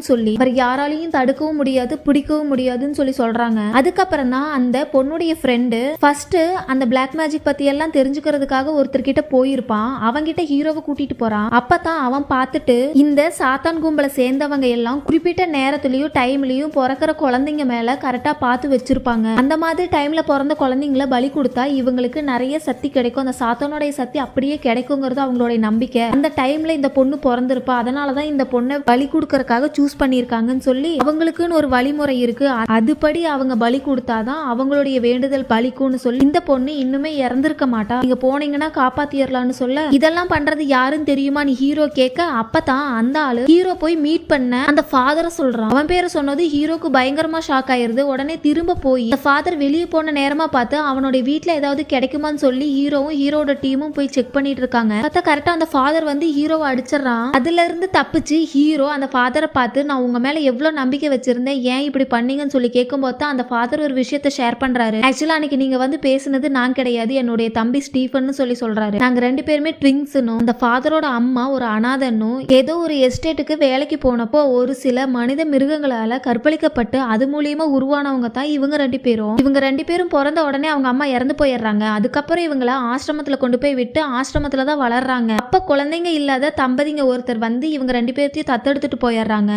நடக்கணும்னு சொல்லி அவர் யாராலையும் தடுக்கவும் முடியாது பிடிக்கவும் முடியாதுன்னு சொல்லி சொல்றாங்க. அதுக்கப்புறம் தான் அந்த பொண்ணுடைய ஃப்ரெண்டு ஃபர்ஸ்ட் அந்த பிளாக் மேஜிக் பத்தி எல்லாம் தெரிஞ்சுக்கிறதுக்காக ஒருத்தர்கிட்ட போயிருப்பான். அவங்கிட்ட ஹீரோவை கூட்டிட்டு போறான். அப்பதான் அவன் பார்த்துட்டு இந்த சாத்தான் கும்பலை சேர்ந்தவங்க எல்லாம் குறிப்பிட்ட நேரத்திலயும் டைம்லயும் பிறக்கிற குழந்தைங்க மேல கரெக்டா பார்த்து வச்சிருப்பாங்க. அந்த மாதிரி டைம்ல பிறந்த குழந்தைங்களை பலி கொடுத்தா இவங்களுக்கு நிறைய சக்தி கிடைக்கும். அந்த சாத்தானுடைய சக்தி அப்படியே கிடைக்குங்கிறது அவங்களுடைய நம்பிக்கை. அந்த டைம்ல இந்த பொண்ணு பிறந்திருப்பா, அதனாலதான் இந்த பொண்ணை பலி கொடுக்கறதுக்காக சூஸ் பண்ணிருக்காங்கன்னு சொல்லி அவங்களுக்குன்னு ஒரு வழிமுறை இருக்கு. அதுபடி அவங்க பலி கொடுத்தாதான் அவங்களுடைய வேண்டுதல் பலிக்கும்னு சொல்லி இந்த பொண்ணு இன்னுமே இறந்திருக்க மாட்டா, நீங்க போனீங்கன்னா காப்பாத்திரலாம்னு சொல்ல இதெல்லாம் பண்றது யாருன்னு தெரியுமா நீ ஹீரோ கேட்க, அப்பதான் அந்த ஆளு ஹீரோ போய் மீட் பண்ண அந்த ஃபாதரை சொல்றான். அவன் பேரை சொன்னது ஹீரோக்கு பயங்கரமா ஷாக் ஆயிருது. உடனே திரும்ப போய் அந்த ஃபாதர் வெளியே போன நேரமா பார்த்து அவனுடைய வீட்டுல ஏதாவது கிடைக்குமான்னு சொல்லி ஹீரோவும் ஹீரோட டீமும் போய் செக் பண்ணிட்டு இருக்காங்க. பார்த்தா கரெக்டா அந்த ஃபாதர் வந்து ஹீரோவை அடிச்சிடறான். அதுல இருந்து தப்பிச்சு ஹீரோ அந்த ஃபாதரை பார்த்து நான் உங்க மேல எவ்வளவு நம்பிக்கை வச்சிருந்தேன், ஏன் இப்படி பண்ணீங்கன்னு சொல்லி கேட்கும்போது தான் அந்த ஃபாதர் ஒரு விஷயத்த ஷேர் பண்றாரு. ஆக்சுவலா அன்னைக்கு நீங்க வந்து பேசுனது நான் கிடையாது, என்னுடைய தம்பி ஸ்டீஃபன் சொல்லி சொல்றாரு. நாங்க 2 பேருமே ட்விங்ஸ்னும் அந்த ஃபாதரோட அம்மா ஒரு அனாதனும் ஏதோ ஒரு எஸ்டேட்டுக்கு வேலைக்கு போனப்போ ஒரு சில மனித மிருகங்களால கற்பழிக்கப்பட்டு அது மூலியமா உருவானவங்க தான் இவங்க 2 பேரும். இவங்க 2 பேரும் பிறந்த உடனே அவங்க அம்மா இறந்து போயிடுறாங்க. அதுக்கப்புறம் இவங்கள ஆசிரமத்துல கொண்டு போய் விட்டு ஆசிரமத்துல தான் வளர்றாங்க. அப்ப குழந்தைங்க இல்லாத தம்பதிங்க ஒருத்தர் வந்து இவங்க 2 பேர்த்தையும் தத்தெடுத்துட்டு போயிடுறாங்க.